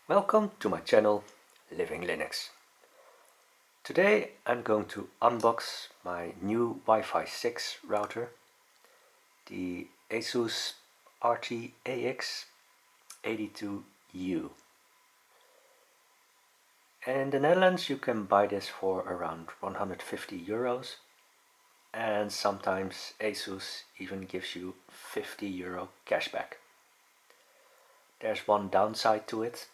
Welcome to my channel Living Linux. Today I'm going to unbox my new Wi-Fi 6 router, the ASUS RT-AX82U. In the Netherlands you can buy this for around 150 euros, and sometimes ASUS even gives you 50 euro cashback. There's one downside to it.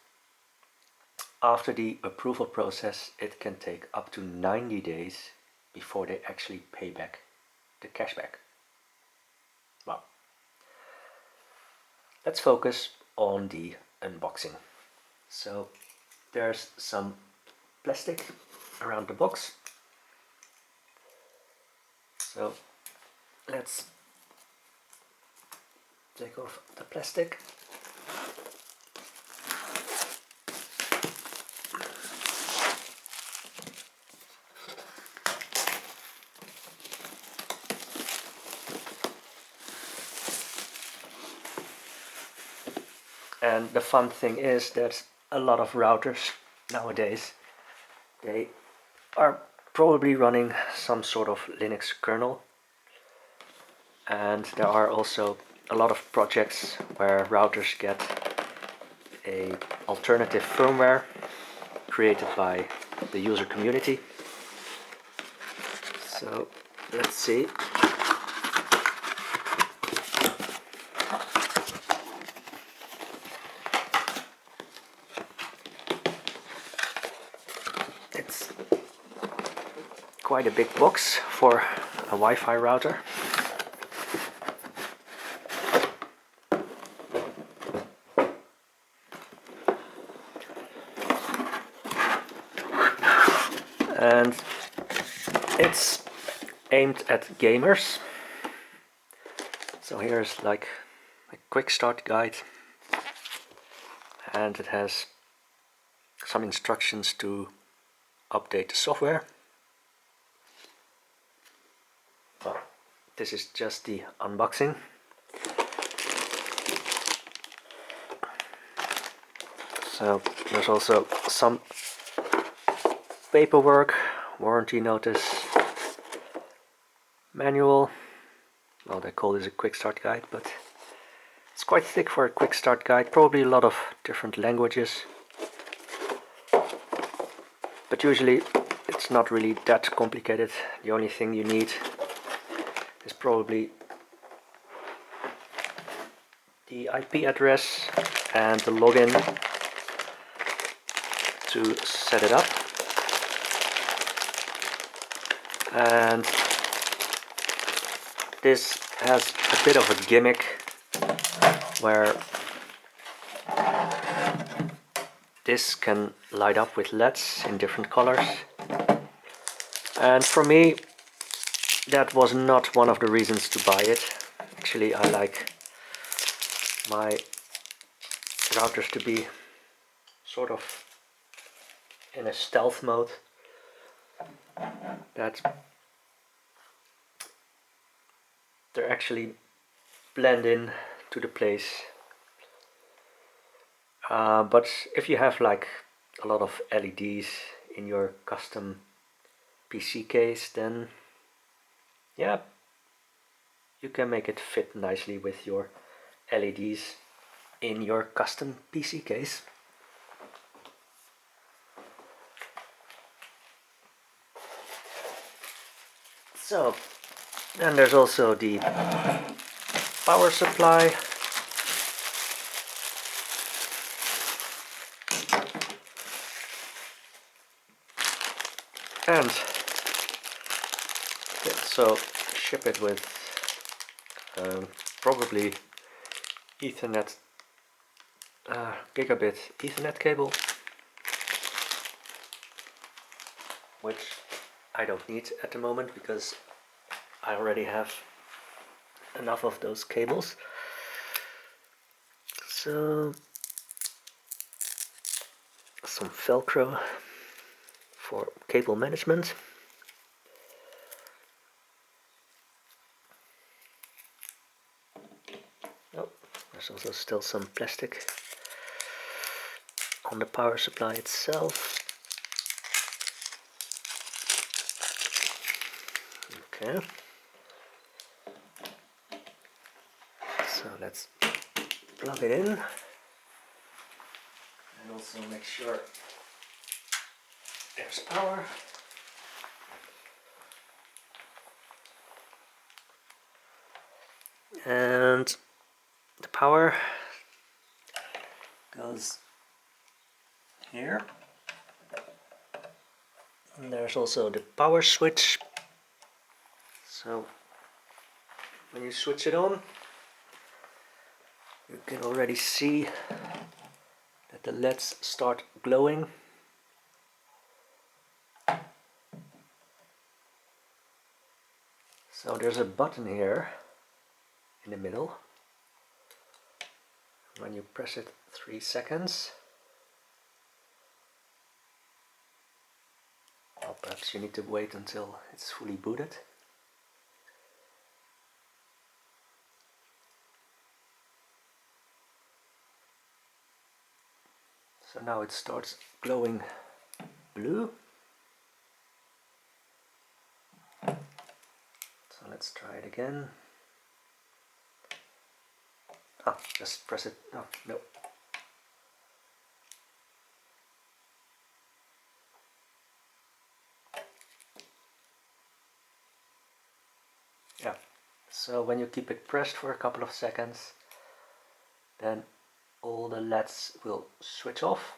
After the approval process, it can take up to 90 days before they actually pay back the cashback. Well, let's focus on the unboxing. So there's some plastic around the box. So let's take off the plastic. And the fun thing is that a lot of routers nowadays, they are probably running some sort of Linux kernel. And there are also a lot of projects where routers get an alternative firmware created by the user community. So let's see. It's quite a big box for a Wi-Fi router. And it's aimed at gamers. So here's like a quick start guide, and it has some instructions to update the software. Well, this is just the unboxing. So there's also some paperwork, warranty notice, manual. Well, they call this a quick start guide, but it's quite thick for a quick start guide. Probably a lot of different languages. But usually it's not really that complicated. The only thing you need is probably the IP address and the login to set it up. And this has a bit of a gimmick where this can light up with LEDs in different colors. And for me, that was not one of the reasons to buy it. Actually, I like my routers to be sort of in a stealth mode, that they actually blend in to the place. But if you have like a lot of LEDs in your custom PC case, then yeah, you can make it fit nicely with your LEDs in your custom PC case. So, then there's also the power supply. And they also ship it with probably Ethernet, gigabit Ethernet cable, which I don't need at the moment because I already have enough of those cables. So some Velcro for cable management. Oh, there's also still some plastic. on the power supply itself. Okay. So let's plug it in and also make sure there's power. And the power goes here. And there's also the power switch. So when you switch it on, you can already see that the LEDs start glowing. So there's a button here in the middle. When you press it 3 seconds, or perhaps you need to wait until it's fully booted. So now it starts glowing blue. So let's try it again. Just press it. Oh, no. Yeah. So when you keep it pressed for a couple of seconds, then all the LEDs will switch off,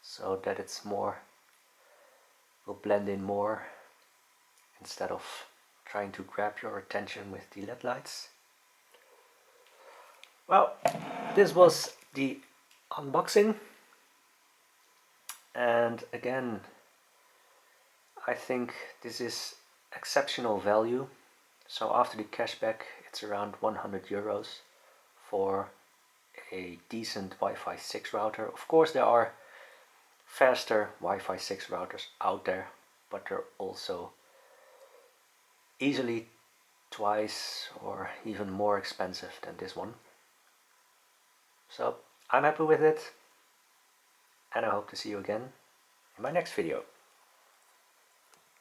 so that it's more, will blend in more instead of trying to grab your attention with the LED lights. Well, this was the unboxing, and again, I think this is exceptional value. So after the cashback, it's around 100 euros for a decent Wi-Fi 6 router. Of course, there are faster Wi-Fi 6 routers out there, but they're also easily twice or even more expensive than this one. So I'm happy with it, and I hope to see you again in my next video.